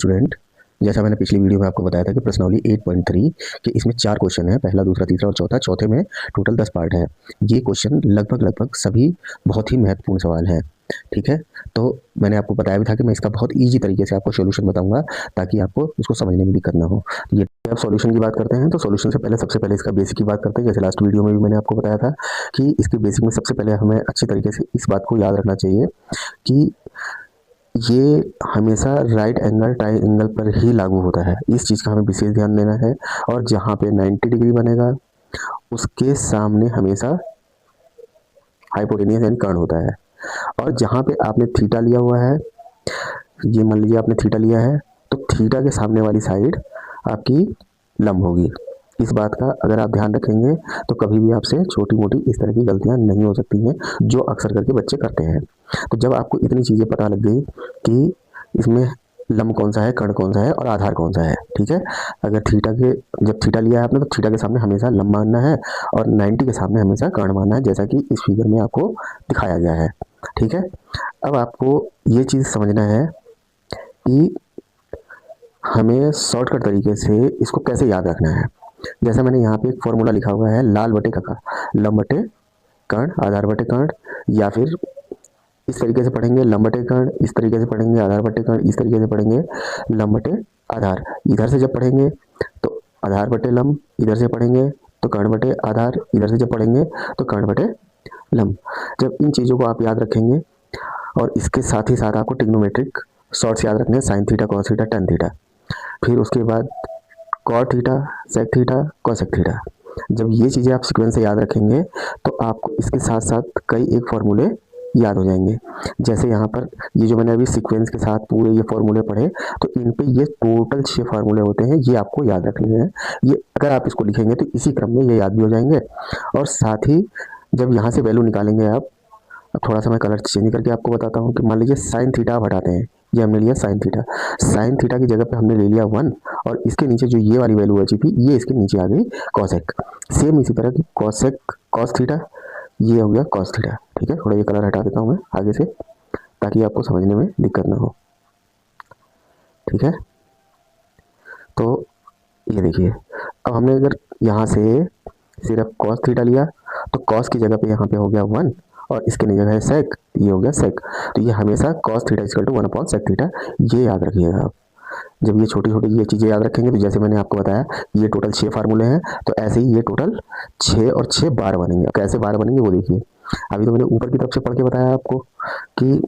Student, जैसा मैंने पिछली वीडियो में आपको बताया था कि प्रश्नावली 8.3 कि इसमें 4 क्वेश्चन है, पहला, दूसरा, तीसरा और चौथा। चौथे में टोटल 10 पार्ट है। ये क्वेश्चन लगभग सभी बहुत ही महत्वपूर्ण सवाल हैं। ठीक है, तो मैंने आपको बताया भी था कि मैं इसका बहुत ईजी तरीके से आपको सॉल्यूशन बताऊंगा ताकि आपको इसको समझने में दिक्कत ना हो। ये अब सॉल्यूशन की बात करते हैं, तो सॉल्यूशन से पहले सबसे पहले इसका बेसिक की बात करते हैं। जैसे लास्ट वीडियो में भी मैंने आपको बताया था कि इसके बेसिक में सबसे पहले हमें अच्छी तरीके से इस बात को याद रखना चाहिए कि ये हमेशा राइट एंगल ट्राइंगल पर ही लागू होता है। इस चीज़ का हमें विशेष ध्यान देना है। और जहाँ पे 90 डिग्री बनेगा उसके सामने हमेशा हाइपोटेनियस यानी कर्ण होता है। और जहाँ पे आपने थीटा लिया हुआ है, ये मान लीजिए आपने थीटा लिया है, तो थीटा के सामने वाली साइड आपकी लंब होगी। इस बात का अगर आप ध्यान रखेंगे तो कभी भी आपसे छोटी मोटी इस तरह की गलतियां नहीं हो सकती हैं जो अक्सर करके बच्चे करते हैं। तो जब आपको इतनी चीज़ें पता लग गई कि इसमें लंब कौन सा है, कर्ण कौन सा है और आधार कौन सा है, ठीक है। अगर जब थीटा लिया है आपने तो थीटा के सामने हमेशा लंब मानना है और 90 के सामने हमेशा कर्ण मानना है, जैसा कि इस फिगर में आपको दिखाया गया है। ठीक है, अब आपको ये चीज़ समझना है कि हमें शॉर्टकट तरीके से इसको कैसे याद रखना है। जैसा मैंने यहाँ पे एक फॉर्मूला लिखा हुआ है, लाल बटे कका, लंब बटे कर्ण, आधार बटे कर्ण, या फिर इस तरीके से पढ़ेंगे लंब बटे कर्ण, इस तरीके से पढ़ेंगे आधार बटे कर्ण, इस तरीके से पढ़ेंगे लंब बटे आधार। इधर से जब पढ़ेंगे तो आधार बटे लंब, इधर से पढ़ेंगे तो कर्ण बटे आधार, इधर से जब पढ़ेंगे तो कर्ण बटे लंब। जब इन चीज़ों को आप याद रखेंगे और इसके साथ ही साथ आपको ट्रिग्नोमेट्रिक शॉर्ट्स याद रखने हैं, sine theta, cos theta, tan theta, फिर उसके बाद cot theta, sec theta, cosec theta. जब ये चीज़ें आप सीक्वेंस से याद रखेंगे तो आपको इसके साथ साथ कई एक फार्मूले याद हो जाएंगे। जैसे यहाँ पर ये जो मैंने अभी सीक्वेंस के साथ पूरे ये फार्मूले पढ़े, तो इन पे ये टोटल 6 फार्मूले होते हैं, ये आपको याद रखने हैं। ये अगर आप इसको लिखेंगे तो इसी क्रम में ये याद भी हो जाएंगे। और साथ ही जब यहाँ से वैल्यू निकालेंगे आप, थोड़ा सा मैं कलर चेंज करके आपको बताता हूँ कि मान लीजिए साइन थीटा आप हटाते हैं, ये हमने लिया साइन थीटा। साइन थीटा की जगह पे हमने ले लिया 1 और इसके नीचे जो ये वाली वैल्यू बची थी ये इसके नीचे आ गई कॉसेक। सेम इसी तरह की कॉसेक कॉस थीटा, ये हो गया कॉस थीटा। ठीक है, थोड़ा ये कलर हटा देता हूँ मैं आगे से ताकि आपको समझने में दिक्कत ना हो। ठीक है, तो ये देखिए, अब हमने अगर यहाँ से सिर्फ कॉस थीटा लिया तो कॉस की जगह पे यहाँ पे हो गया 1 और इसके नीचे है सेक, ये हो गया सेक। तो ये हमेशा cos theta equal to 1 upon sec theta, ये याद रखिएगा आप। जब ये छोटी छोटी ये चीज़ें याद रखेंगे तो जैसे मैंने आपको बताया ये टोटल 6 फार्मूले हैं, तो ऐसे ही ये टोटल 6 और 6 12 बनेंगे। कैसे 12 बनेंगे वो देखिए। अभी तो मैंने ऊपर की तरफ से पढ़ के बताया आपको कि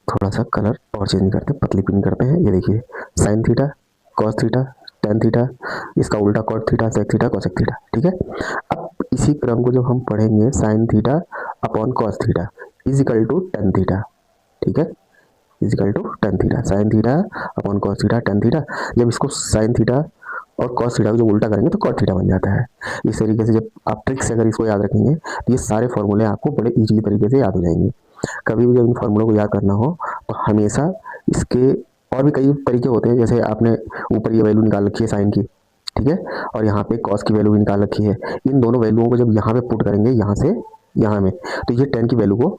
थोड़ा सा कलर और चेंज करते हैं, पतली पिन करते हैं। ये देखिए, sine theta, cos theta, tan theta, इसका उल्टा cot theta, sec theta, cosec theta. ठीक है, अब इसी क्रम को जब हम पढ़ेंगे sine theta upon cos theta is equal to tan theta. ठीक है, is equal to tan theta, sine theta upon cos theta, tan theta. जब इसको साइन थीटा और कॉस थीटा को जब उल्टा करेंगे तो कॉट थीटा बन जाता है। इस तरीके से जब आप ट्रिक से अगर इसको याद रखेंगे तो ये सारे फॉर्मूले आपको बड़े ईजी तरीके से याद हो जाएंगे। कभी भी जब इन फॉर्मूलों को याद करना हो तो हमेशा इसके और भी कई तरीके होते हैं। जैसे आपने ऊपर ये वैल्यू निकाल रखी है साइन की, ठीक है, और यहाँ पे कॉस की वैल्यू भी निकाल रखी है। इन दोनों वैल्यूओं को जब यहाँ पे पुट करेंगे यहाँ से यहाँ में, तो ये टेन की वैल्यू को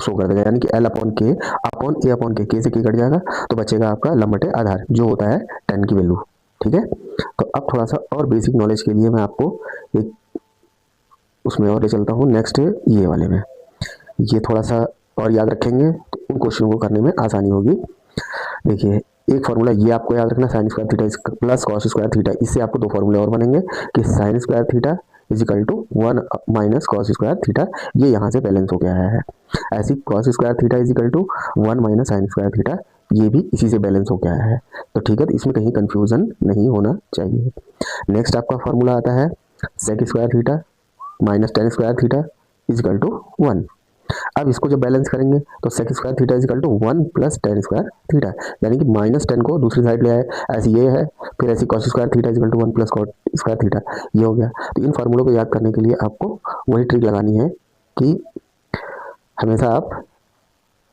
शो कर देगा, यानी कि एल अपॉन के अपॉन ए अपॉन के से के कट जाएगा तो बचेगा आपका लंब बटे आधार जो होता है 10 की वैल्यू। ठीक है, तो अब थोड़ा सा और बेसिक नॉलेज के लिए मैं आपको एक उसमें और ले चलता हूँ, नेक्स्ट ये वाले में। ये थोड़ा सा और याद रखेंगे तो उन क्वेश्चन को करने में आसानी होगी। देखिए, एक फार्मूला ये आपको याद रखना, sine square theta plus cos square theta. इससे आपको दो फार्मूले और बनेंगे कि sine square theta is equal to 1 minus cos square theta, ये यहाँ से बैलेंस हो गया है। ऐसी cos square theta is equal to 1 minus sine square theta, ये भी इसी से बैलेंस हो गया है। तो ठीक है, तो इसमें कहीं कंफ्यूजन नहीं होना चाहिए। नेक्स्ट आपका फार्मूला आता है sec square theta minus tan square theta is equal to 1। अब इसको जब बैलेंस करेंगे तो sec square theta is equal to 1 plus tan square theta, यानी कि माइनस 10 को दूसरी साइड ले आए, ऐसी ये है, फिर ऐसी cos square theta is equal to 1 plus cot square theta, ये हो गया। तो इन फार्मूलों को याद करने के लिए आपको वही ट्रिक लगानी है कि हमेशा आप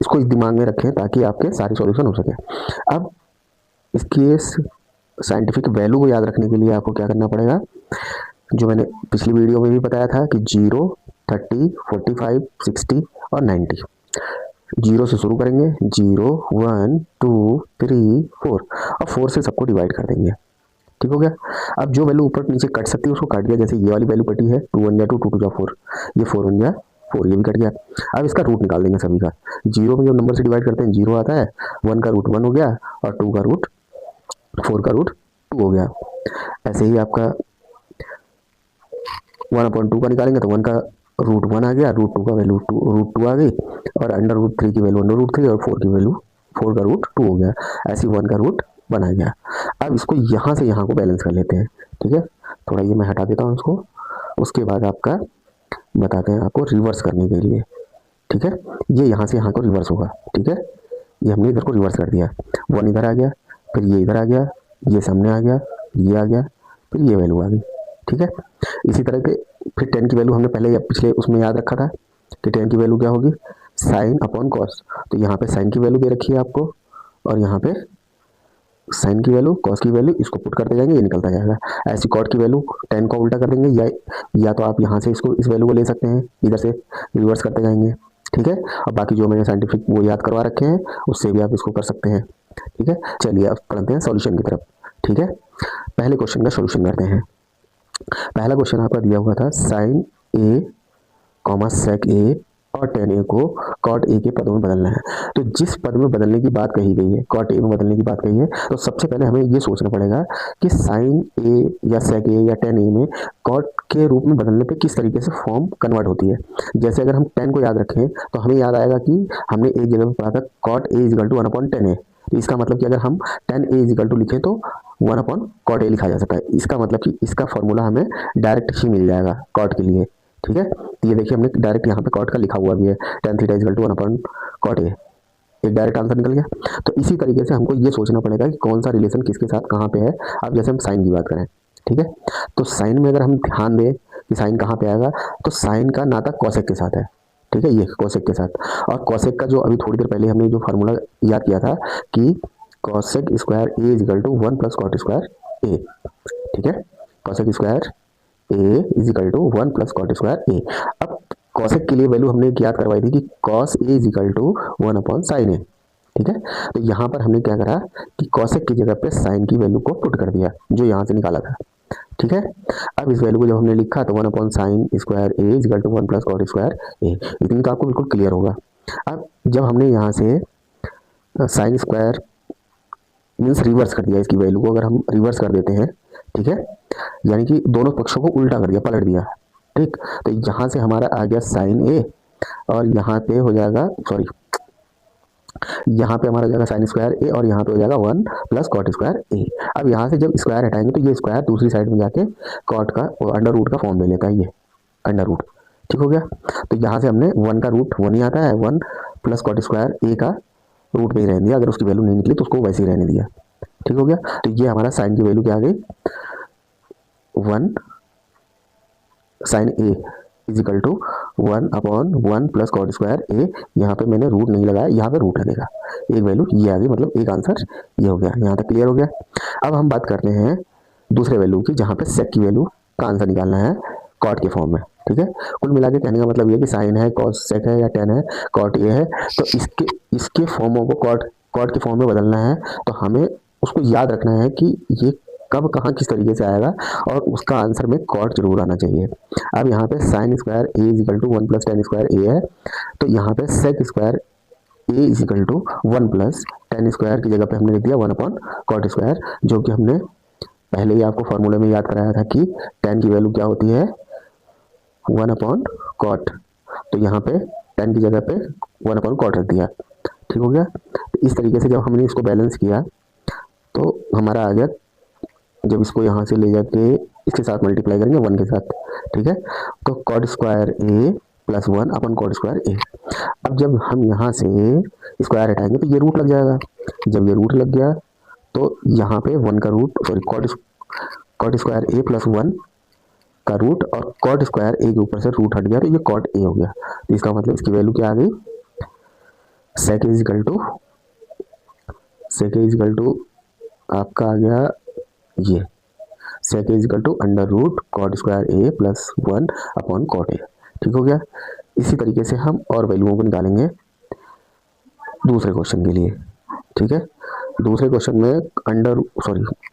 इसको इस दिमाग में रखें ताकि आपके सारे सॉल्यूशन हो सके। अब इसकी साइंटिफिक वैल्यू को याद रखने के लिए आपको क्या करना पड़ेगा, जो मैंने पिछली वीडियो में भी बताया था कि 0, 30, 45, 60 और 90। जीरो से शुरू करेंगे, 0 1 2 3 4 और 4 से सबको डिवाइड कर देंगे। ठीक हो गया। अब जो वैल्यू ऊपर नीचे कट सकती है उसको काट दिया, जैसे ये वाली वैल्यू कटी है 2 1 जा 2 2 2 जा 4, ये 4 1 जा 4, ये भी कट गया। अब इसका रूट निकाल देंगे सभी का। जीरो में जब नंबर से डिवाइड करते हैं जीरो आता है, 1 का रूट 1 हो गया और 2 का रूट 4 का रूट 2 हो गया। ऐसे ही आपका 1/2 का निकालेंगे तो 1 का रूट 1 आ गया, रूट 2 का वैल्यू रूट 2 आ गई और अंडर रूट 3 की वैल्यू अंडर रूट 3 और 4 की वैल्यू 4 का रूट 2 हो गया। ऐसे 1 का रूट 1 आ गया। अब इसको यहाँ से यहाँ को बैलेंस कर लेते हैं। ठीक है, थोड़ा ये मैं हटा देता हूँ इसको, उसके बाद आपका बताते हैं आपको रिवर्स करने के लिए। ठीक है, ये यहाँ से यहाँ को रिवर्स होगा। ठीक है, ये हमने इधर को रिवर्स कर दिया, 1 इधर आ गया, फिर ये इधर आ गया, ये सामने आ गया, ये आ गया, फिर ये वैल्यू आ गई। ठीक है, इसी तरह के फिर 10 की वैल्यू हमने पहले या पिछले उसमें याद रखा था कि 10 की वैल्यू क्या होगी, साइन अपॉन कॉस। तो यहाँ पे साइन की वैल्यू दे रखी है आपको और यहाँ पे साइन की वैल्यू, कॉस की वैल्यू, इसको पुट करते जाएंगे, ये निकलता जाएगा। ऐसी कॉट की वैल्यू 10 को उल्टा कर देंगे, या तो आप यहाँ से इसको इस वैल्यू को ले सकते हैं, इधर से रिवर्स करते जाएंगे। ठीक है, और बाकी जो मैंने साइंटिफिक वो याद करवा रखे हैं उससे भी आप इसको कर सकते हैं। ठीक है, चलिए अब पढ़ते हैं सॉल्यूशन की तरफ। ठीक है, पहले क्वेश्चन का सॉल्यूशन करते हैं। पहला क्वेश्चन आपका दिया हुआ था साइन ए कॉमा सेक ए और टेन ए को कॉट ए के पदों में बदलना है। तो जिस पद में बदलने की बात कही गई है, कॉट ए में बदलने की बात कही है, तो सबसे पहले हमें ये सोचना पड़ेगा कि साइन ए या सेक ए या टेन ए में कॉट के रूप में बदलने पे किस तरीके से फॉर्म कन्वर्ट होती है। जैसे अगर हम टेन को याद रखें तो हमें याद आएगा कि हमने एक जगह पर पढ़ा था cot A is equal to 1/10 A. तो इसका मतलब कि अगर हम 10 ए इज इक्वल टू लिखें तो 1/cot ए लिखा जा सकता है। इसका मतलब कि इसका फॉर्मूला हमें डायरेक्ट ही मिल जाएगा कॉट के लिए। ठीक है, तो ये देखिए हमने डायरेक्ट यहाँ पे कॉट का लिखा हुआ भी है, tan theta is equal to 1/cot A, एक डायरेक्ट आंसर निकल गया। तो इसी तरीके से हमको ये सोचना पड़ेगा कि कौन सा रिलेशन किसके साथ कहाँ पे है। अब जैसे हम साइन की बात करें, ठीक है, तो साइन में अगर हम ध्यान दें कि साइन कहाँ पे आएगा, तो साइन का नाता कॉसेक के साथ है। ठीक है, ये कॉसेक के साथ, और कॉसेक का जो अभी थोड़ी देर पहले हमने जो फार्मूला याद किया था कि cosec square A is equal to 1+cot square A. ठीक है, cosec square A is equal to 1+cot square A. अब कॉसेक के लिए वैल्यू हमने याद करवाई थी कि cos A is equal to 1/sin A. ठीक है, तो यहाँ पर हमने क्या करा कि कॉसेक की जगह पे साइन की वैल्यू को पुट कर दिया जो यहाँ से निकाला था। ठीक है, अब इस वैल्यू को जब हमने लिखा तो 1/sin square A is equal to 1+cot square A. इतनी तो आपको बिल्कुल क्लियर होगा। अब जब हमने यहाँ से साइन स्क्वायर मीन्स रिवर्स कर दिया, इसकी वैल्यू को अगर हम रिवर्स कर देते हैं, ठीक है, यानी कि दोनों पक्षों को उल्टा कर दिया, पलट दिया। ठीक, तो यहाँ से हमारा आ गया साइन ए और यहाँ पे हो जाएगा, सॉरी, यहाँ पे हमारा हो जाएगा साइन स्क्वायर ए और यहाँ पे हो जाएगा 1+cot स्क्वायर ए। अब यहाँ से जब स्क्वायर हटाएंगे तो ये स्क्वायर दूसरी साइड में जाके कॉट का और अंडर रूट का फॉर्म ले लेता है, ये अंडर रूट। ठीक हो गया, तो यहाँ से हमने 1 का रूट 1 ही आता है, 1+cot स्क्वायर ए का रूट में ही रहने दिया, अगर उसकी वैल्यू नहीं निकली तो उसको वैसे ही रहने दिया। ठीक हो गया, तो ये हमारा साइन की वैल्यू क्या आ गई, 1 sine A is equal to 1/1+cot square A. यहाँ पे मैंने रूट नहीं लगाया, यहाँ पे रूट लगेगा, एक वैल्यू ये आ गई, मतलब एक आंसर ये हो गया। यहाँ तक क्लियर हो गया। अब हम बात करते हैं दूसरे वैल्यू की, जहाँ पे सेक की वैल्यू का आंसर निकालना है कॉट के फॉर्म में। ठीक है, कुल मिला के कहने का मतलब ये कि साइन है, कॉस सेक है या टेन है, कॉट ए है, तो इसके फॉर्मों को कॉट के फॉर्म में बदलना है। तो हमें उसको याद रखना है कि ये कब कहाँ किस तरीके से आएगा और उसका आंसर में कॉट जरूर आना चाहिए। अब यहाँ पे sine square A is equal to 1+tan square A है, तो यहाँ पे sec square A is equal to 1+tan square की जगह पे हमने लिख दिया 1/cot स्क्वायर, जो कि हमने पहले ही आपको फॉर्मूले में याद कराया था कि tan की वैल्यू क्या होती है, 1/cot। तो यहाँ पे tan की जगह पे 1/cot रख दिया। ठीक हो गया, तो इस तरीके से जब हमने इसको बैलेंस किया तो हमारा आ गया, जब इसको यहाँ से ले जाके इसके साथ मल्टीप्लाई करेंगे 1 के साथ, ठीक है, तो cot square A plus 1/cot square A. अब जब हम यहाँ से स्क्वायर हटाएंगे तो ये रूट लग जाएगा। जब ये रूट लग गया तो यहाँ पे 1 का root, sorry, cot square A plus 1 का रूट और cot स्क्वायर ए के ऊपर से रूट हट गया तो ये cot ए हो गया। तो इसका मतलब इसकी वैल्यू क्या आ गई, सेक इज इक्वल टू आपका आ गया ये, sec is equal to under root cot square A plus 1/cot A. ठीक हो गया, इसी तरीके से हम और वैल्यूओं को निकालेंगे। दूसरे क्वेश्चन के लिए। ठीक है, दूसरे क्वेश्चन में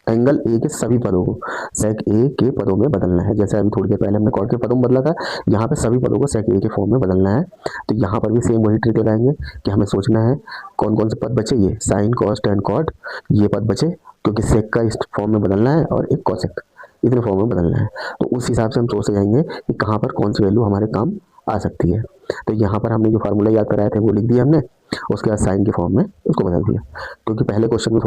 एंगल ए के सभी पदों को सेक ए के पदों में बदलना है। जैसे अभी थोड़ी देर पहले हमने कॉट के पदों में बदला था, यहाँ पे सभी पदों को सेक ए के फॉर्म में बदलना है। तो यहाँ पर भी सेम वही ट्रिक लगाएंगे कि हमें सोचना है कौन कौन से पद बचे, ये साइन कॉस टेन कॉट ये पद बचे, क्योंकि सेक का इस फॉर्म में बदलना है और एक कॉसेक इतने फॉर्म में बदलना है। तो उस हिसाब से हम सोचते जाएंगे कि कहाँ पर कौन सी वैल्यू हमारे काम आ सकती है। तो यहाँ पर हमने जो फार्मूला याद कराए थे वो लिख दिया हमने, उसके बाद साइन के फॉर्म में उसको बदल दिया। क्योंकि पहले क्वेश्चन में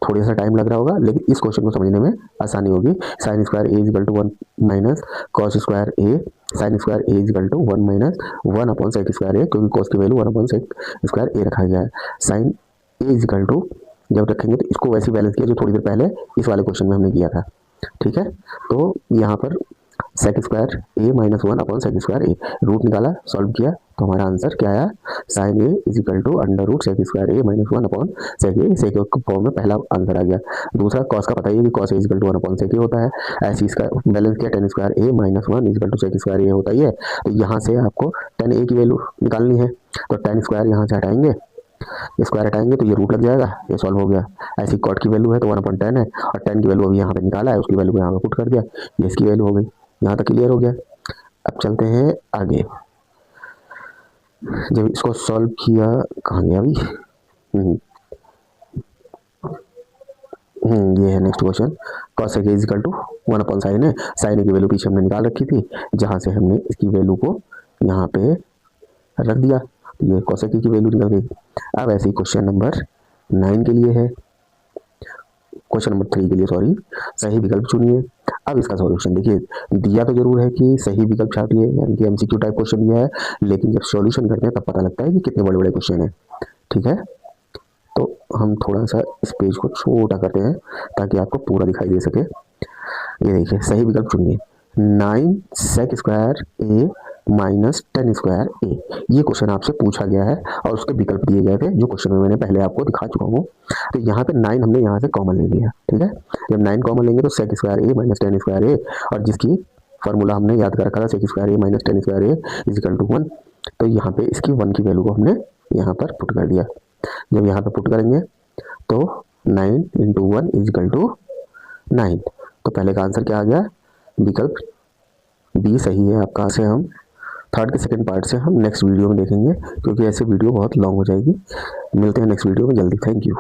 थोड़ी सा टाइम लग रहा होगा, लेकिन इस क्वेश्चन को समझने में आसानी होगी। Sine square A equal to 1 minus cos square A, sine square A equal to 1 minus 1 upon sec square A, क्योंकि कॉस की value 1 upon sec square A रखा गया है। साइन ए इजल टू जब रखेंगे तो इसको वैसे बैलेंस किया जो थोड़ी देर पहले इस वाले क्वेश्चन में हमने किया था। ठीक है, तो यहाँ पर sec square A minus 1 upon sec square A root निकाला, सॉल्व किया, तो हमारा आंसर क्या आया, sine A is equal to under root sec square A minus 1 upon sec A. Sec के फॉर्म में पहला आंसर आ गया। दूसरा कॉस का पता ही है कि cos A is equal to 1 upon sec A होता है। ऐसे इसका बैलेंस किया, tan square A minus 1 is equal to sec square A होता ही है। तो यहाँ से आपको टेन ए की वैल्यू निकालनी है, तो टेन स्क्वायर यहाँ से हटाएंगे, स्क्वायर हटाएंगे तो ये रूट लग जाएगा, ये सॉल्व हो गया। ऐसी कॉट की वैल्यू है तो 1/10 है, और 10 की वैल्यू अभी यहाँ पे निकाला है, उसकी वैल्यू को यहाँ पे पुट कर दिया, ये इसकी वैल्यू हो गई। यहाँ तक क्लियर हो गया। अब चलते हैं आगे। जब इसको सॉल्व किया, कहाँ गया अभी, ये है next question. Cos is equal to 1 upon sine है। साइन की वैल्यू पीछे हमने निकाल रखी थी, जहाँ से हमने इसकी वैल्यू को यहाँ पे रख दिया, ये कॉसेक की वैल्यू निकल गई। अब ऐसे ही क्वेश्चन नंबर 9 के लिए है, क्वेश्चन नंबर 3 के लिए सॉरी, सही विकल्प चुनिए। अब इसका सॉल्यूशन देखिए, दिया तो जरूर है कि सही विकल्प छाटिए, यानी कि एमसीक्यू टाइप क्वेश्चन दिया है, लेकिन जब सॉल्यूशन करते हैं तब पता लगता है कि कितने बड़े बड़े क्वेश्चन है। ठीक है, तो हम थोड़ा सा इस पेज को छोटा करते हैं ताकि आपको पूरा दिखाई दे सके। ये देखिए, सही विकल्प चुनिए, 9 सेक स्क्वायर ए माइनस 10 स्क्वायर ए, ये क्वेश्चन आपसे पूछा गया है और उसके विकल्प दिए गए थे जो क्वेश्चन में मैंने पहले आपको दिखा चुका हूँ। तो यहाँ पे 9 हमने यहाँ से कॉमन ले लिया। ठीक है, जब 9 कॉमन लेंगे तो sec square A minus 10 square A, और जिसकी फार्मूला हमने याद कर रखा था sec square A minus 10 square A is equal to 1, तो यहाँ पे इसकी 1 की वैल्यू को हमने यहाँ पर पुट कर दिया। जब यहाँ पर पुट करेंगे तो 9 इंटू 1 इज इक्वल टू 9, तो पहले का आंसर क्या आ गया, विकल्प बी सही है आपका। से हम थर्ड के सेकंड पार्ट से हम नेक्स्ट वीडियो में देखेंगे, क्योंकि ऐसे वीडियो बहुत लॉन्ग हो जाएगी। मिलते हैं नेक्स्ट वीडियो में जल्दी। Thank you.